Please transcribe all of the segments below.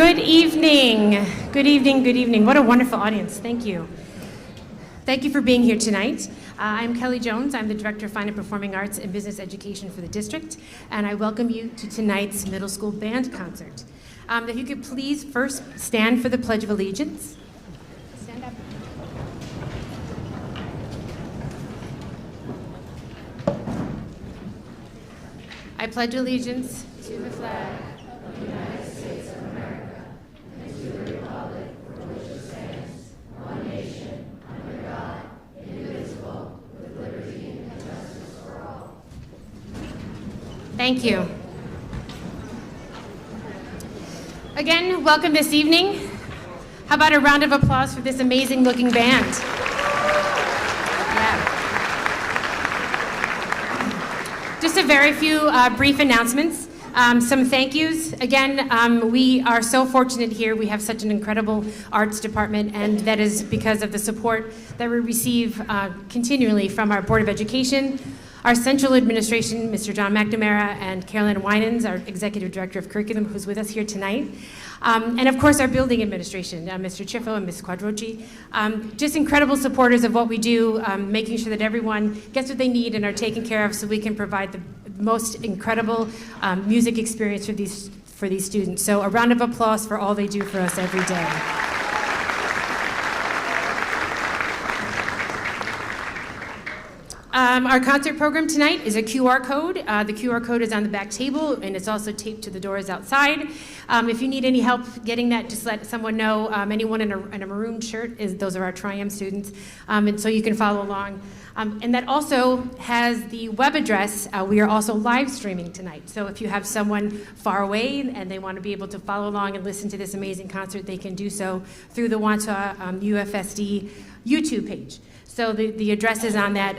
Good evening. Good evening, good evening. What a wonderful audience. Thank you. Thank you for being here tonight. I'm Kelly Jones. I'm the Director of Fine and Performing Arts and Business Education for the district, and I welcome you to tonight's middle school band concert. If you could please first stand for the Pledge of Allegiance. Stand up. I pledge allegiance to the flag of the United States of America and to the republic for which it stands, one nation, under God, indivisible, with liberty and justice for all. Thank you. Again, welcome this evening. How about a round of applause for this amazing looking band? Yeah. Just a very few brief announcements. Some thank yous. Again, we are so fortunate here. We have such an incredible arts department, and that is because of the support that we receive continually from our Board of Education, our central administration, Mr. John McNamara, and Carolyn Winans, our Executive Director of Curriculum, who's with us here tonight. And of course, our building administration, Mr. Chiffo and Ms. Quadrochi. Just incredible supporters of what we do, making sure that everyone gets what they need and are taken care of so we can provide the most incredible music experience for these students. So a round of applause for all they do for us every day. Our concert program tonight is a QR code. The QR code is on the back table, and it's also taped to the doors outside. If you need any help getting that, just let someone know. Anyone in a maroon shirt, those are our Tri-M students, and so you can follow along. And that also has the web address. We are also live streaming tonight, so if you have someone far away and they want to be able to follow along and listen to this amazing concert, they can do so through the Wantagh UFSD YouTube page. So the address is on that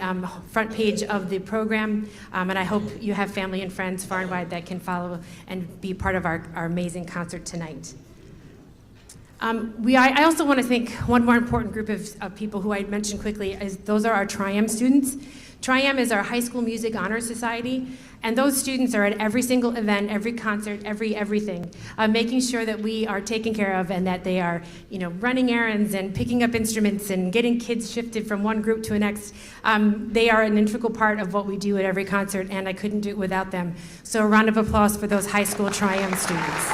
front page of the program, and I hope you have family and friends far and wide that can follow and be part of our amazing concert tonight. I also want to thank one more important group of people who I mentioned quickly. Those are our Tri-M students. Tri-M is our High School Music Honor Society, and those students are at every single event, every concert, everything, making sure that we are taken care of and that they are, running errands and picking up instruments and getting kids shifted from one group to the next. They are an integral part of what we do at every concert, and I couldn't do it without them. So a round of applause for those high school Tri-M students.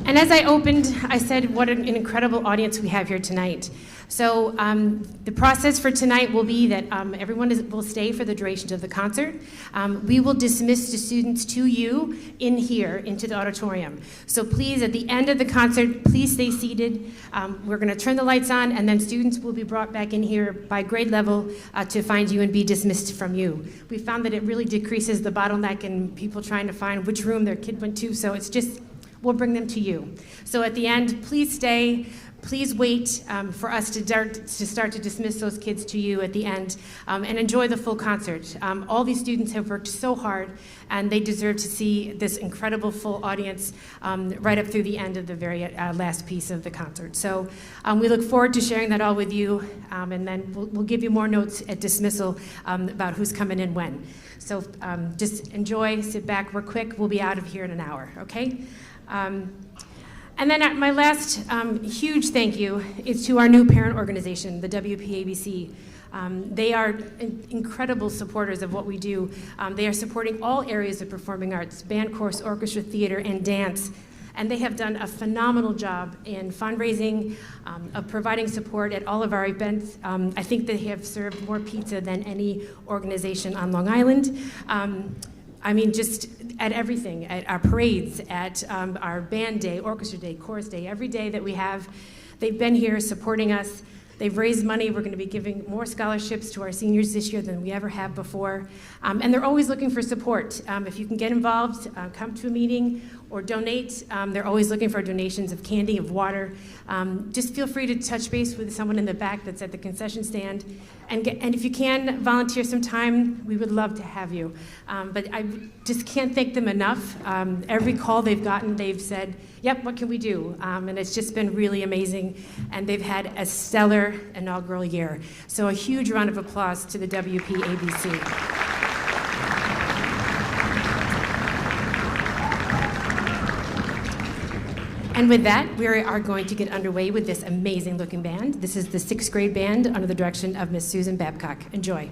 And as I opened, I said what an incredible audience we have here tonight. So the process for tonight will be that everyone will stay for the duration of the concert. We will dismiss the students to you in here, into the auditorium. So please, at the end of the concert, please stay seated. We're going to turn the lights on, and then students will be brought back in here by grade level to find you and be dismissed from you. We found that it really decreases the bottleneck in people trying to find which room their kid went to, so it's just, we'll bring them to you. So at the end, please stay. Please wait for us to start to dismiss those kids to you at the end, and enjoy the full concert. All these students have worked so hard, and they deserve to see this incredible full audience right up through the end of the very last piece of the concert. So we look forward to sharing that all with you, and then we'll give you more notes at dismissal about who's coming in when. So just enjoy, sit back, we're quick, we'll be out of here in an hour, okay? And then my last huge thank you is to our new parent organization, the WPABC. They are incredible supporters of what we do. They are supporting all areas of performing arts, band, chorus, orchestra, theater, and dance. And they have done a phenomenal job in fundraising, of providing support at all of our events. I think they have served more pizza than any organization on Long Island. I mean, just at everything, at our parades, at our band day, orchestra day, chorus day, every day that we have, they've been here supporting us. They've raised money. We're going to be giving more scholarships to our seniors this year than we ever have before. And they're always looking for support. If you can get involved, come to a meeting or donate. They're always looking for donations of candy, of water. Just feel free to touch base with someone in the back that's at the concession stand. And if you can volunteer some time, we would love to have you. But I just can't thank them enough. Every call they've gotten, they've said, yep, what can we do? And it's just been really amazing. And they've had a stellar inaugural year. So a huge round of applause to the WPABC. And with that, we are going to get underway with this amazing looking band. This is the 6th grade band under the direction of Miss Susan Babcock. Enjoy.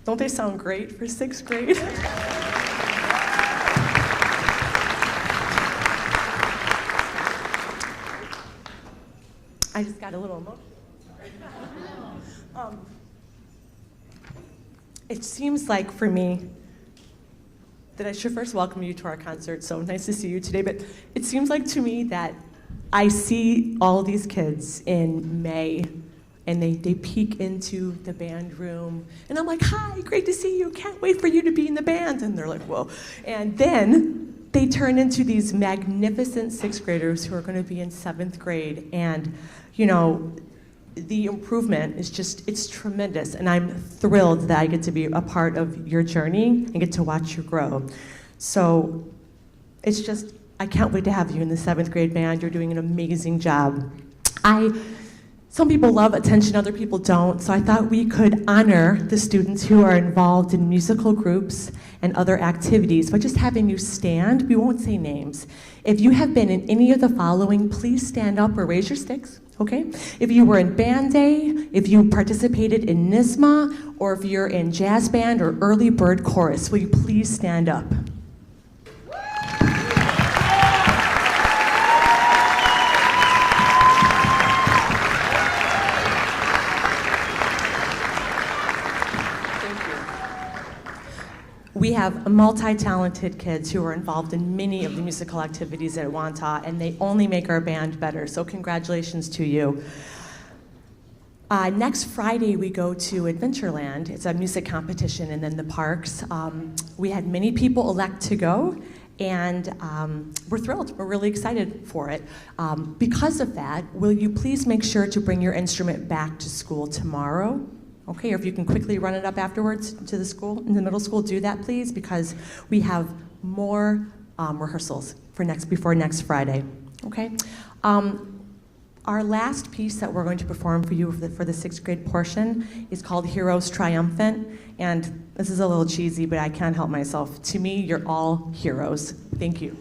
Don't they sound great for 6th grade? I just got a little emotional. It seems like for me that I should first welcome you to our concert. So nice to see you today. But it seems like to me that I see all these kids in May, and they peek into the band room, and I'm like, hi, great to see you. Can't wait for you to be in the band. And they're like, whoa. And then they turn into these magnificent 6th graders who are going to be in 7th grade. And, you know, the improvement is just, it's tremendous. And I'm thrilled that I get to be a part of your journey and get to watch you grow. So it's just, I can't wait to have you in the 7th grade band. You're doing an amazing job. Some people love attention, other people don't, so I thought we could honor the students who are involved in musical groups and other activities by just having you stand. We won't say names. If you have been in any of the following, please stand up or raise your sticks, okay? If you were in band day, if you participated in NISMA, or if you're in jazz band or early bird chorus, will you please stand up? We have multi-talented kids who are involved in many of the musical activities at Wantagh, and they only make our band better, so congratulations to you. Next Friday, we go to Adventureland. It's a music competition, and then the parks. We had many people elect to go, and we're thrilled. We're really excited for it. Because of that, will you please make sure to bring your instrument back to school tomorrow? Okay, or if you can quickly run it up afterwards to the school, in the middle school, do that please, because we have more rehearsals for before next Friday. Okay. Our last piece that we're going to perform for you for the 6th grade portion is called Heroes Triumphant, and this is a little cheesy, but I can't help myself. To me, you're all heroes. Thank you.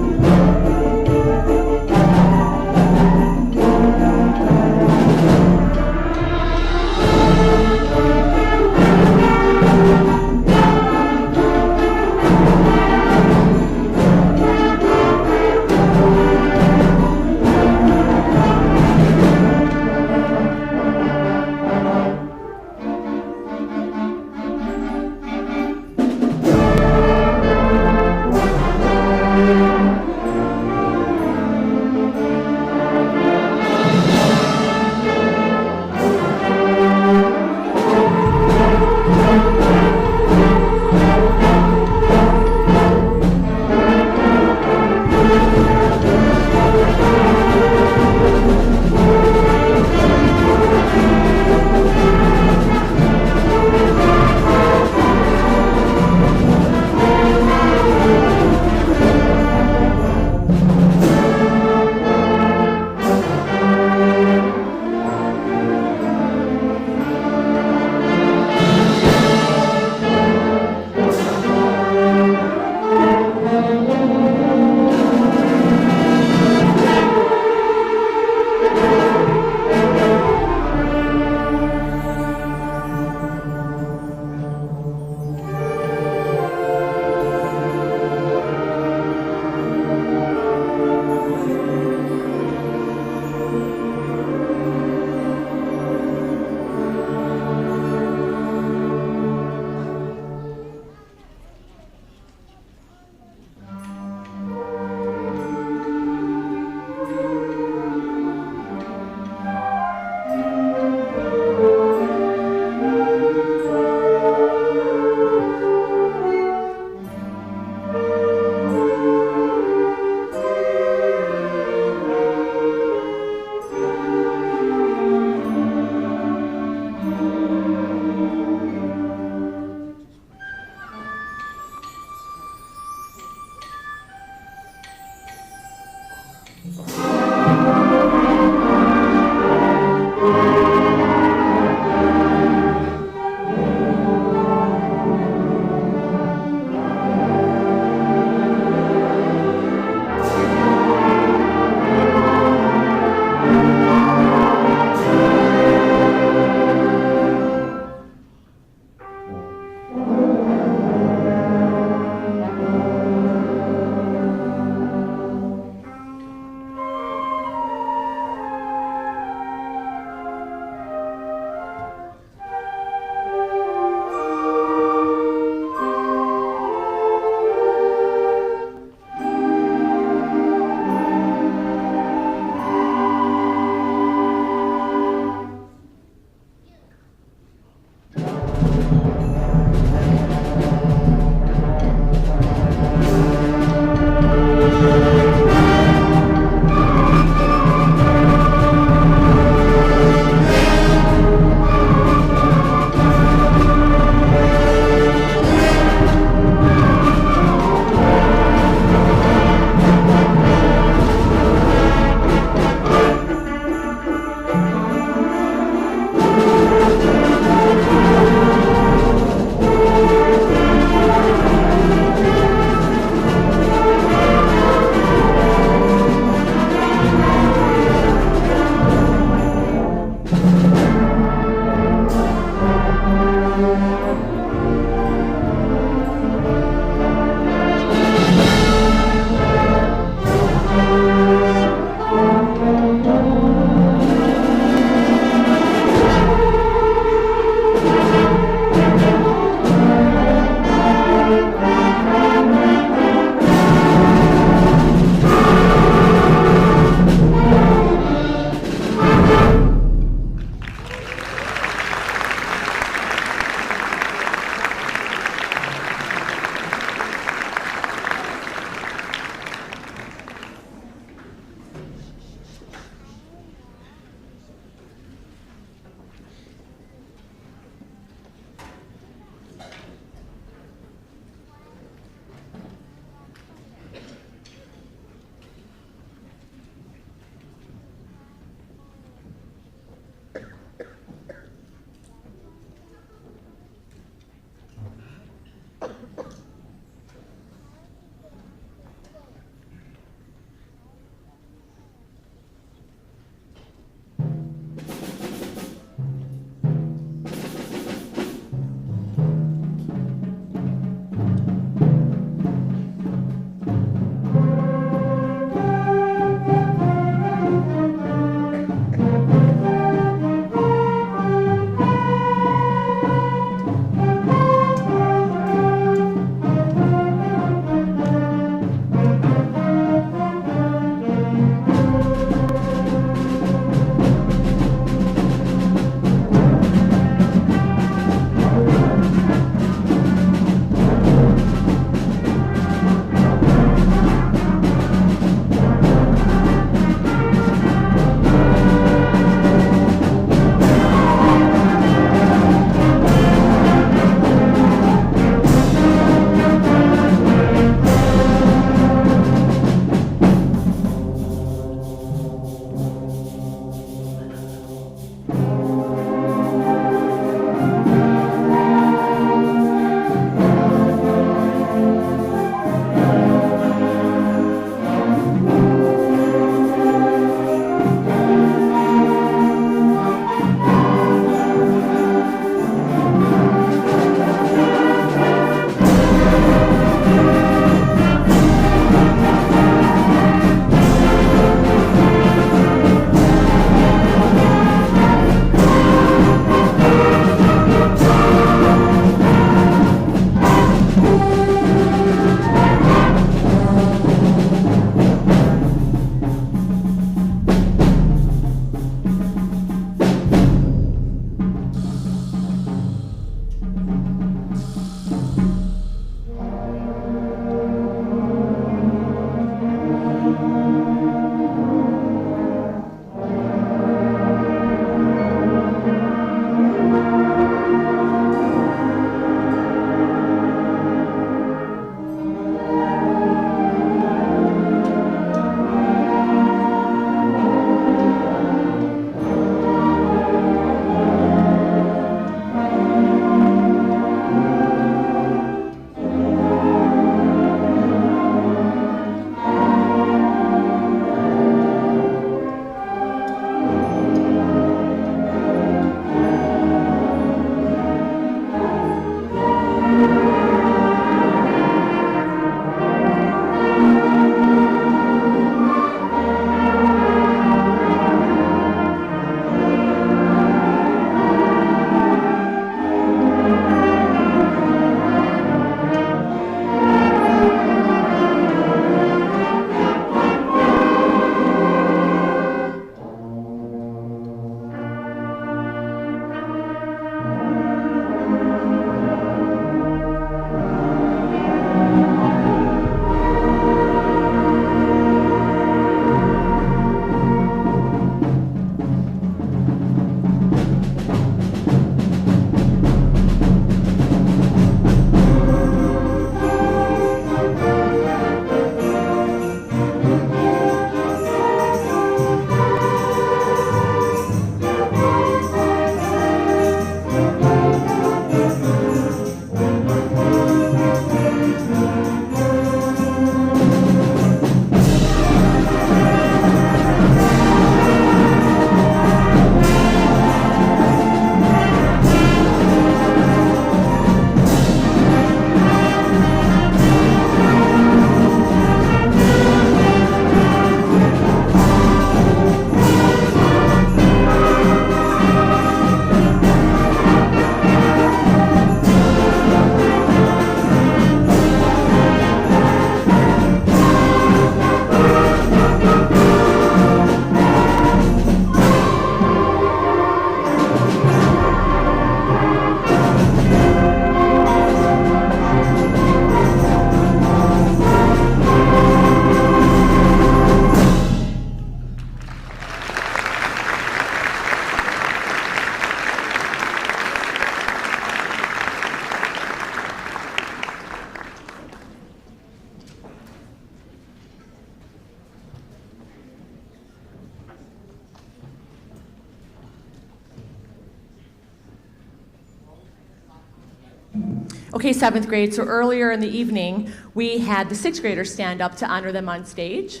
Okay, 7th grade, so earlier in the evening, we had the 6th graders stand up to honor them on stage.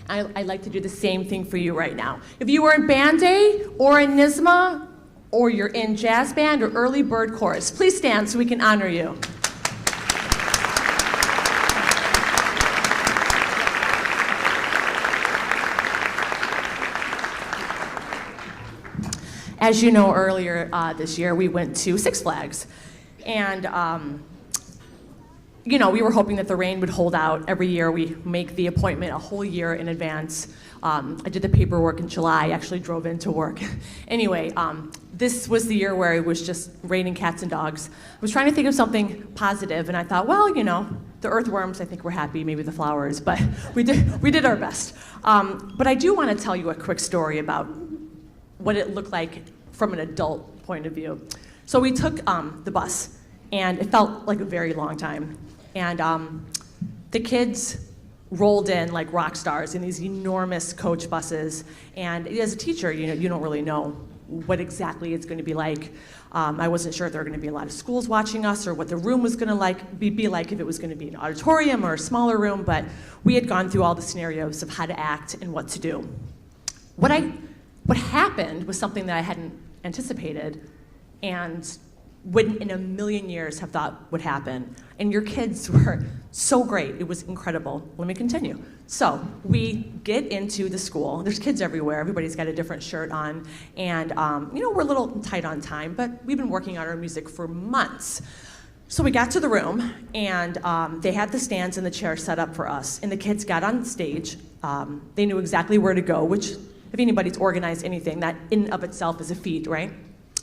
I'd like to do the same thing for you right now. If you were in Band Day or in NYSSMA, or you're in jazz band or early bird chorus, please stand so we can honor you. As you know, earlier this year, we went to Six Flags. And, we were hoping that the rain would hold out. Every year, we make the appointment a whole year in advance. I did the paperwork in July, actually drove into work. Anyway, this was the year where it was just raining cats and dogs. I was trying to think of something positive, and I thought, well, the earthworms, I think we're happy, maybe the flowers, but we did our best. But I do want to tell you a quick story about what it looked like from an adult point of view. So we took the bus, and it felt like a very long time. And the kids rolled in like rock stars in these enormous coach buses. And as a teacher, you don't really know what exactly it's going to be like. I wasn't sure if there were going to be a lot of schools watching us or what the room was going to be like, if it was going to be an auditorium or a smaller room. But we had gone through all the scenarios of how to act and what to do. What happened was something that I hadn't anticipated and wouldn't in a million years have thought would happen. And your kids were so great. It was incredible. Let me continue. So we get into the school. There's kids everywhere. Everybody's got a different shirt on. And, we're a little tight on time, but we've been working on our music for months. So we got to the room, and they had the stands and the chairs set up for us. And the kids got on stage. They knew exactly where to go, which, if anybody's organized anything, that in and of itself is a feat, right?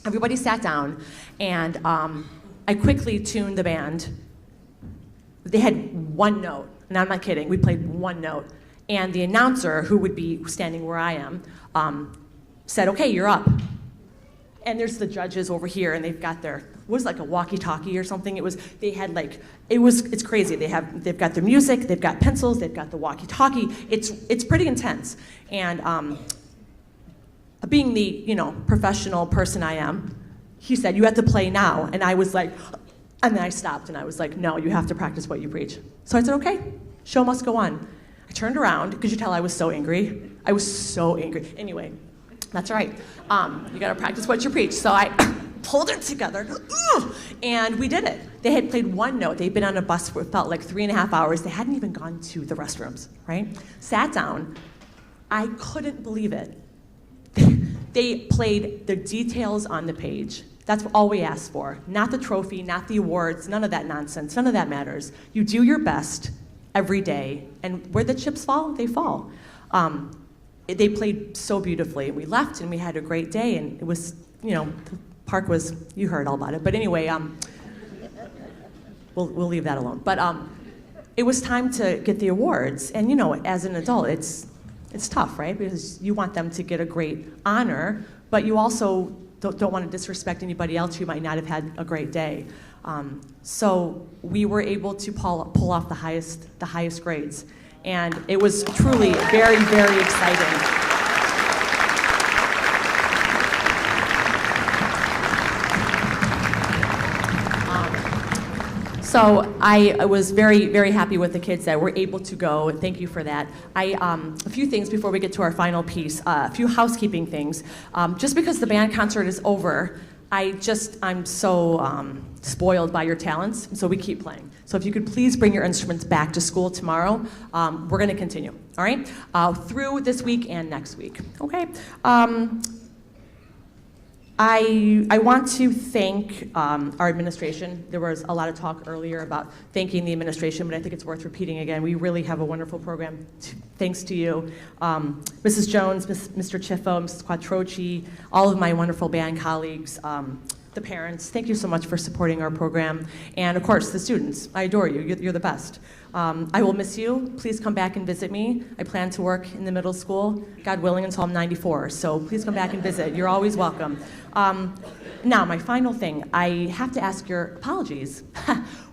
Everybody sat down, and I quickly tuned the band. They had one note, and I'm not kidding, we played one note. And the announcer, who would be standing where I am, said, okay, you're up. And there's the judges over here, and they've got their, like a walkie-talkie or something. It's crazy. They've got their music, they've got pencils, they've got the walkie-talkie. It's pretty intense. And being the, professional person I am, he said, you have to play now. And I was like, and then I stopped and I was like, no, you have to practice what you preach. So I said, okay, show must go on. I turned around, could you tell I was so angry? I was so angry. Anyway, that's right. You gotta practice what you preach. So I pulled it together, and we did it. They had played one note. They'd been on a bus for, it felt like 3.5 hours. They hadn't even gone to the restrooms, right? Sat down. I couldn't believe it. They played the details on the page. That's all we asked for. Not the trophy, not the awards, none of that nonsense. None of that matters. You do your best every day, and where the chips fall, they fall. They played so beautifully. We left, and we had a great day, and it was, the park was, you heard all about it. But anyway, we'll leave that alone. But it was time to get the awards, and as an adult, it's tough, right? Because you want them to get a great honor, but you also don't want to disrespect anybody else who might not have had a great day. So we were able to pull off the highest grades, and it was truly very, very exciting. So I was very, very happy with the kids that were able to go. Thank you for that. A few things before we get to our final piece. A few housekeeping things. Just because the band concert is over, I'm so spoiled by your talents, so we keep playing. So if you could please bring your instruments back to school tomorrow, we're going to continue, all right? Through this week and next week, okay? I want to thank our administration. There was a lot of talk earlier about thanking the administration, but I think it's worth repeating again. We really have a wonderful program, thanks to you. Mrs. Jones, Mr. Chiffo, Mrs. Quattrochi, all of my wonderful band colleagues, the parents, thank you so much for supporting our program. And of course, the students, I adore you, you're the best. I will miss you. Please come back and visit me. I plan to work in the middle school, God willing, until I'm 94. So please come back and visit. You're always welcome. Now, my final thing, I have to ask your apologies.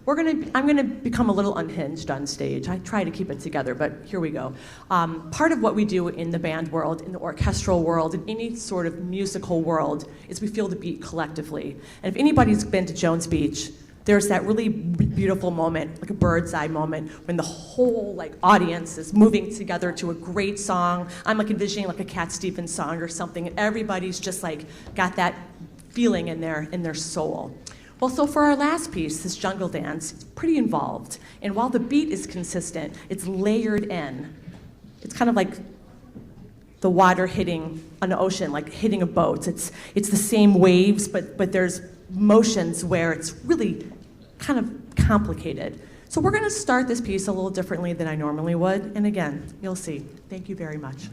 I'm gonna become a little unhinged on stage. I try to keep it together, but here we go. Part of what we do in the band world, in the orchestral world, in any sort of musical world, is we feel the beat collectively. And if anybody's been to Jones Beach, there's that really beautiful moment, like a bird's eye moment, when the whole audience is moving together to a great song. I'm envisioning a Cat Stevens song or something, and everybody's just got that feeling in their soul. Well, so for our last piece, this jungle dance, it's pretty involved. And while the beat is consistent, it's layered in. It's kind of like the water hitting an ocean, like hitting a boat. It's the same waves, but there's motions where it's really kind of complicated. So we're gonna start this piece a little differently than I normally would. And again, you'll see. Thank you very much.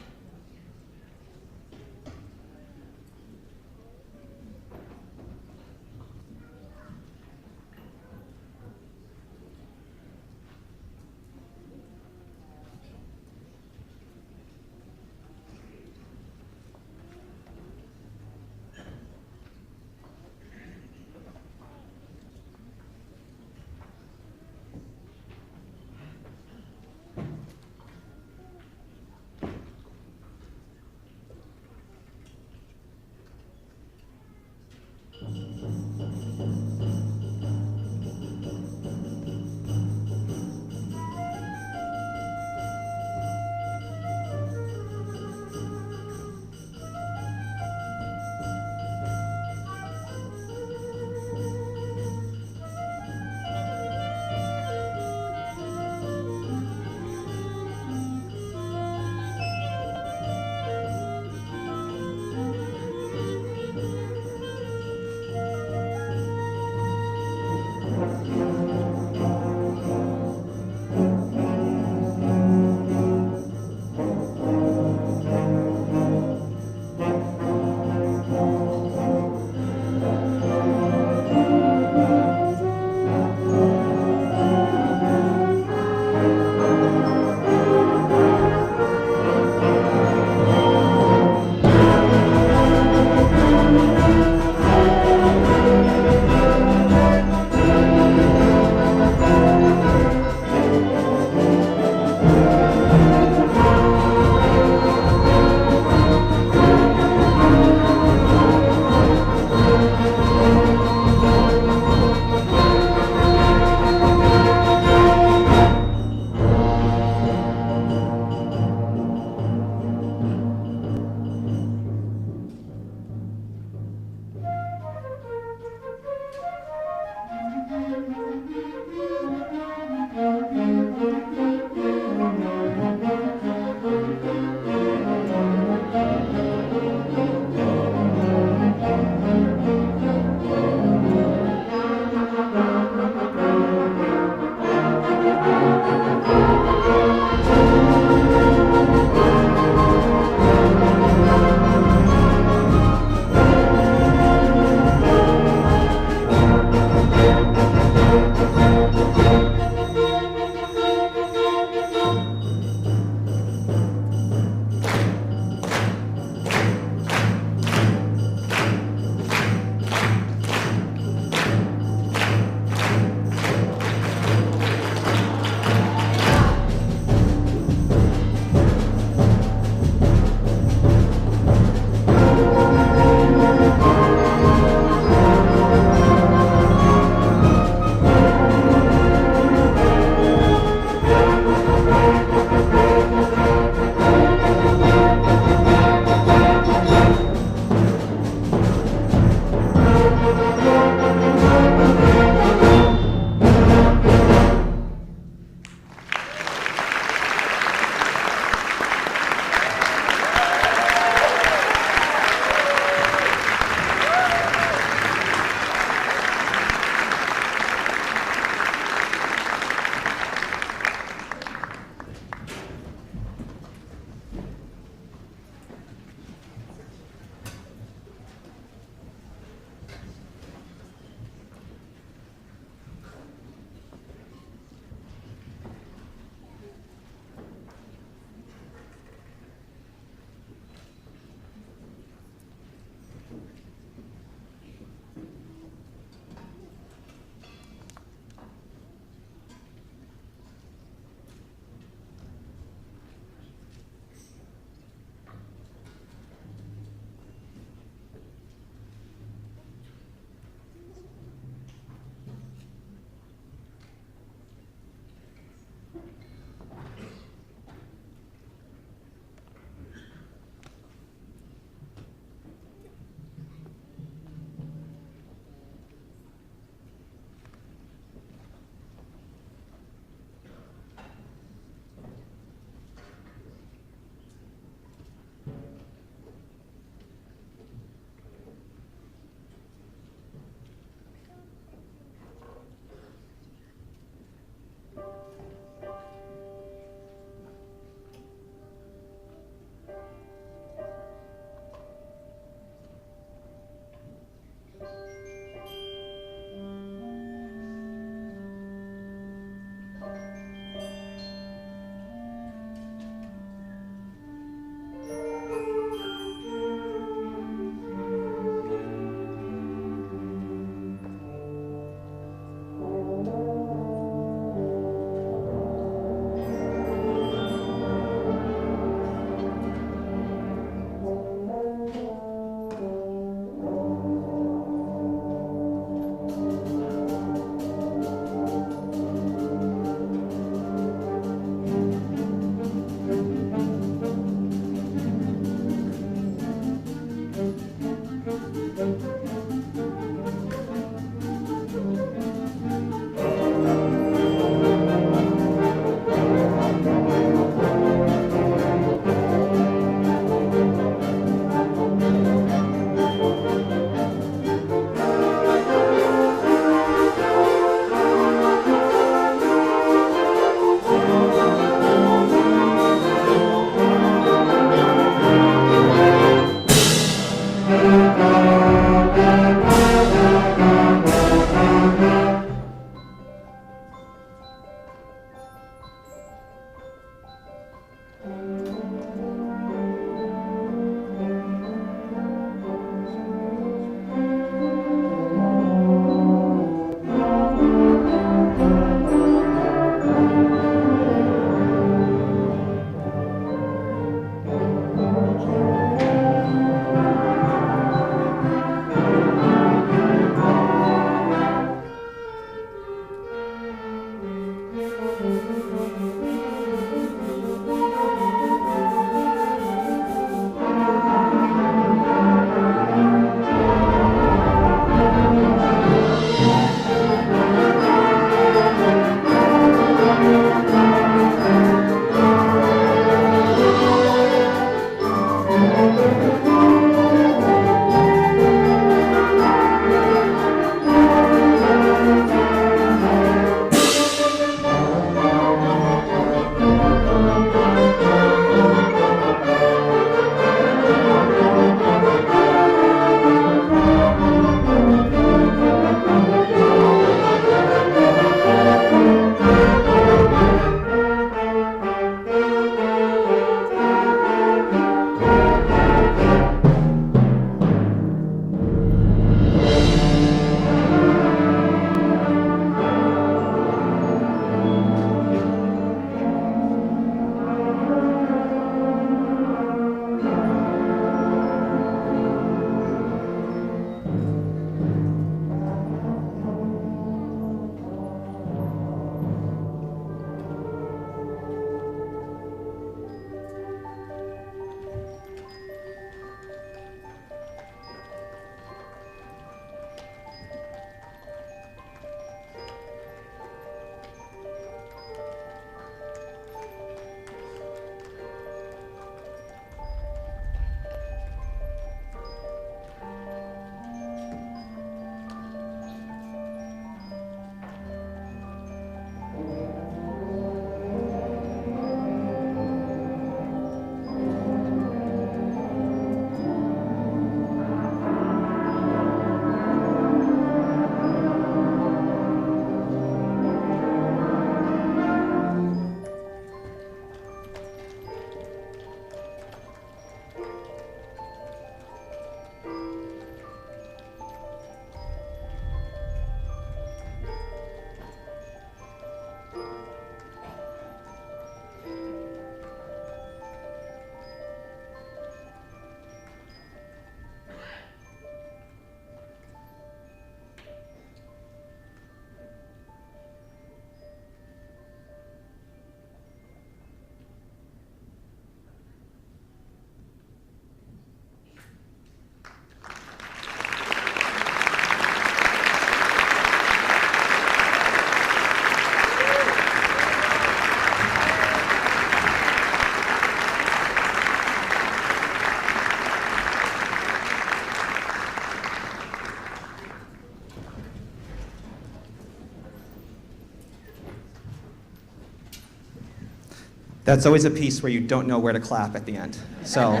That's always a piece where you don't know where to clap at the end. So,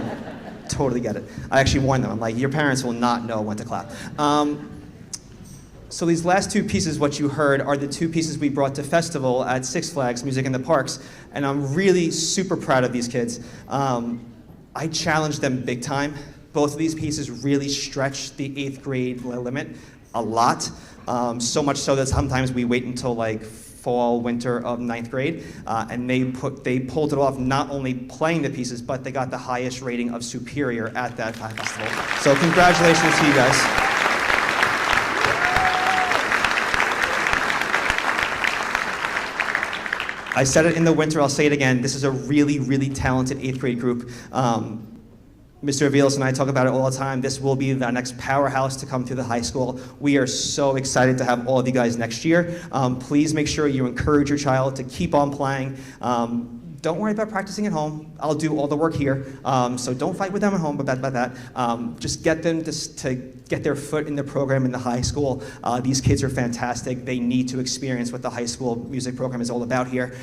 totally get it. I actually warned them. I'm like, your parents will not know when to clap. So these last two pieces, what you heard, are the two pieces we brought to festival at Six Flags Music in the Parks, and I'm really super proud of these kids. I challenged them big time. Both of these pieces really stretch the 8th grade limit a lot, so much so that sometimes we wait until like fall, winter of 9th grade, and they pulled it off, not only playing the pieces, but they got the highest rating of superior at that festival. So congratulations to you guys. I said it in the winter, I'll say it again. This is a really, really talented 8th grade group. Mr. Aviles and I talk about it all the time. This will be the next powerhouse to come through the high school. We are so excited to have all of you guys next year. Please make sure you encourage your child to keep on playing. Don't worry about practicing at home. I'll do all the work here. So don't fight with them at home about that. Just get them to get their foot in the program in the high school. These kids are fantastic. They need to experience what the high school music program is all about here.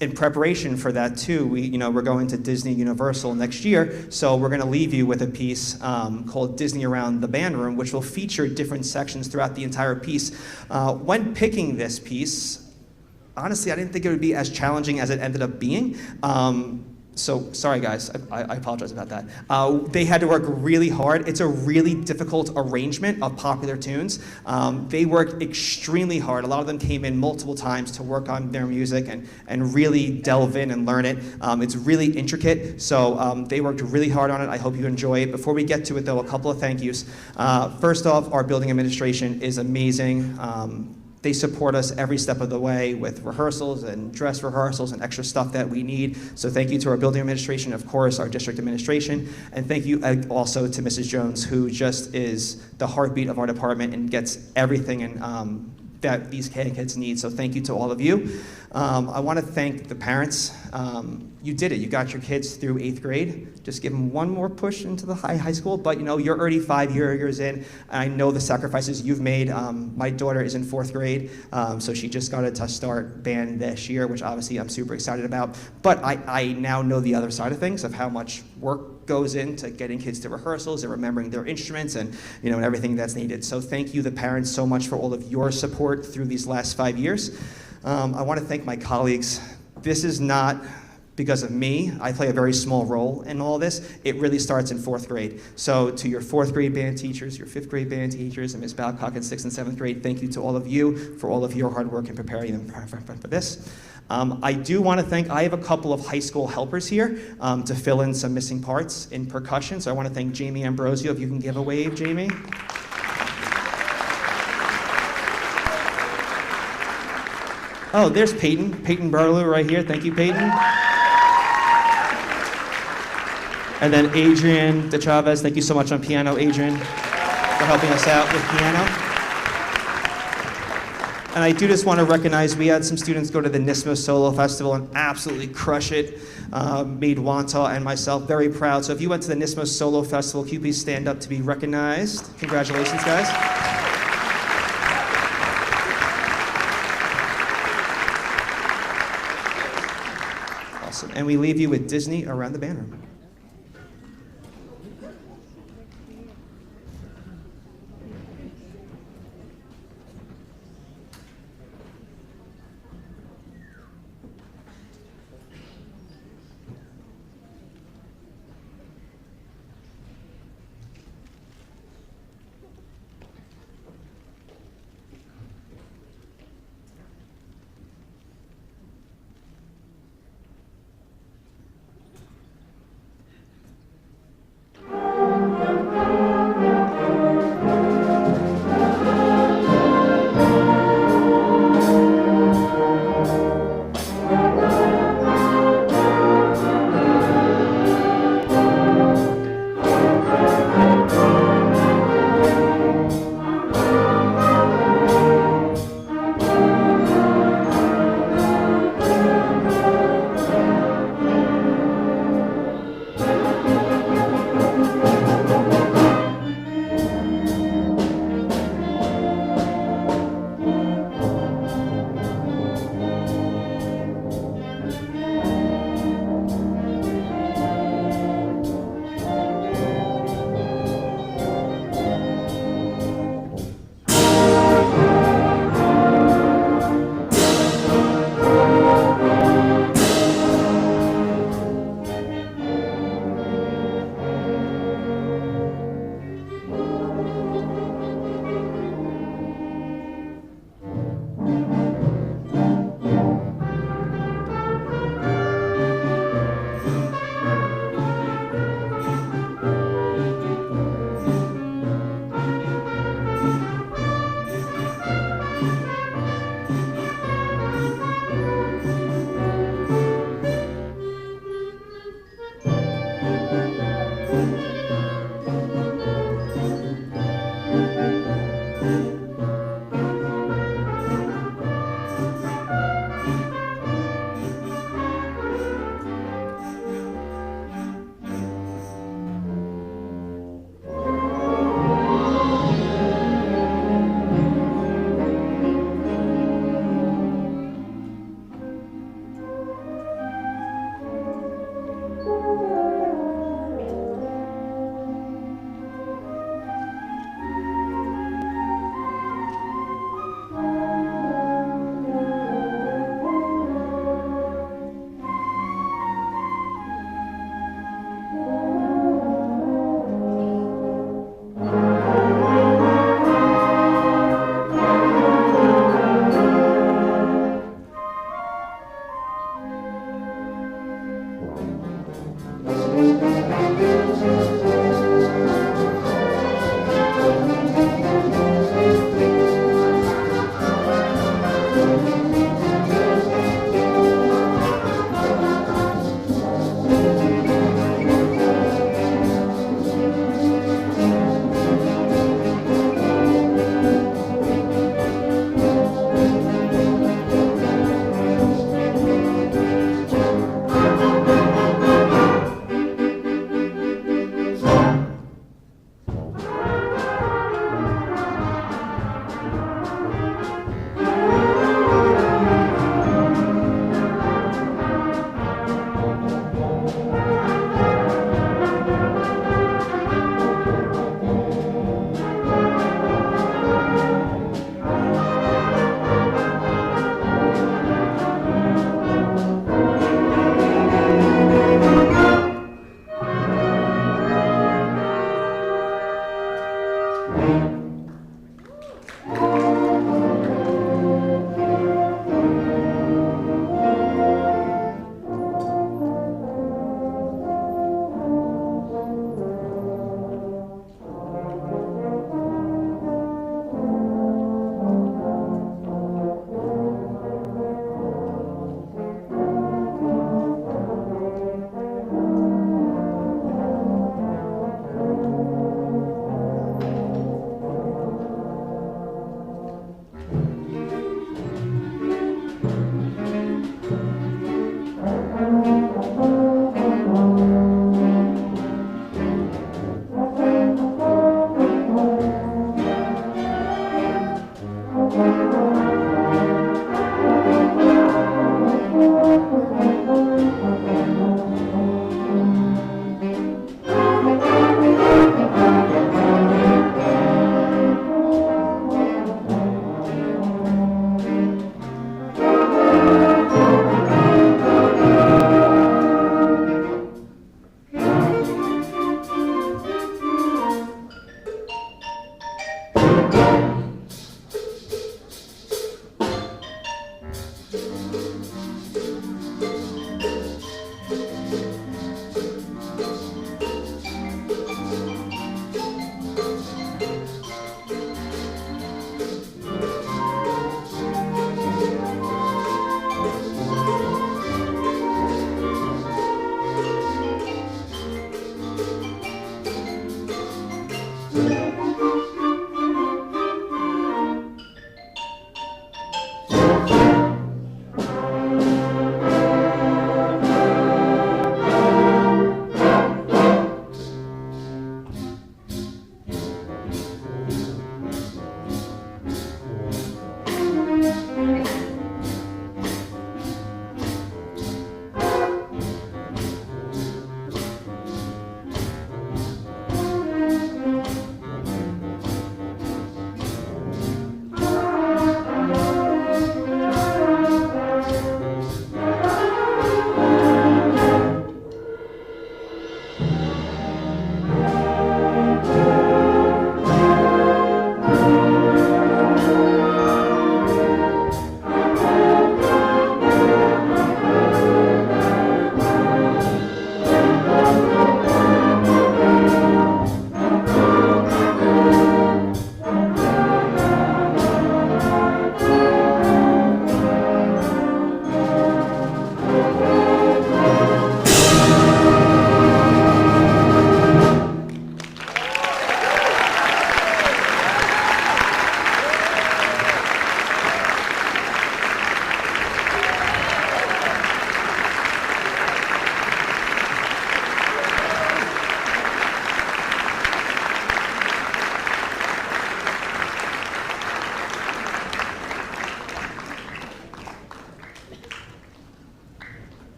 In preparation for that too, we're going to Disney Universal next year, so we're going to leave you with a piece called Disney Around the Band Room, which will feature different sections throughout the entire piece. When picking this piece, honestly, I didn't think it would be as challenging as it ended up being. So sorry guys, I apologize about that. They had to work really hard. It's a really difficult arrangement of popular tunes. They worked extremely hard. A lot of them came in multiple times to work on their music and really delve in and learn it. It's really intricate, so they worked really hard on it. I hope you enjoy it. Before we get to it though, a couple of thank yous. First off, our building administration is amazing. They support us every step of the way with rehearsals and dress rehearsals and extra stuff that we need. So thank you to our building administration, of course, our district administration, and thank you also to Mrs. Jones, who just is the heartbeat of our department and gets everything that these kids need. So thank you to all of you. I want to thank the parents. You did it. You got your kids through 8th grade. Just give them one more push into the high school. But you're already 5 years in, and I know the sacrifices you've made. My daughter is in 4th grade, so she just got to start band this year, which obviously I'm super excited about. But I now know the other side of things, of how much work goes into getting kids to rehearsals and remembering their instruments and and everything that's needed. So thank you, the parents, so much for all of your support through these last 5 years. I want to thank my colleagues. This is not because of me. I play a very small role in all this. It really starts in 4th grade. So to your 4th grade band teachers, your 5th grade band teachers, and Ms. Babcock in 6th and 7th grade, thank you to all of you for all of your hard work in preparing them for this. I do want to thank, I have a couple of high school helpers here to fill in some missing parts in percussion. So I want to thank Jamie Ambrosio, if you can give a wave, Jamie. Oh, there's Peyton Barlow right here. Thank you, Peyton. And then Adrian DeChavez, thank you so much on piano, Adrian, for helping us out with piano. And I do just want to recognize, we had some students go to the NISMO Solo Festival and absolutely crush it. Made Wantagh and myself very proud. So if you went to the NISMO Solo Festival, can you please stand up to be recognized? Congratulations, guys. Awesome. And we leave you with Disney Around the Band Room.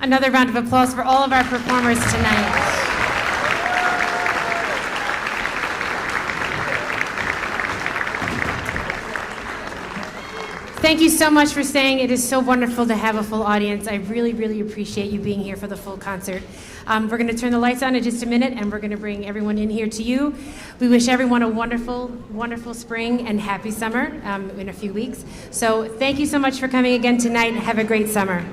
Another round of applause for all of our performers tonight. Thank you so much for staying. It is so wonderful to have a full audience. I really, really appreciate you being here for the full concert. We're going to turn the lights on in just a minute, and we're going to bring everyone in here to you. We wish everyone a wonderful, wonderful spring and happy summer in a few weeks. So thank you so much for coming again tonight. Have a great summer.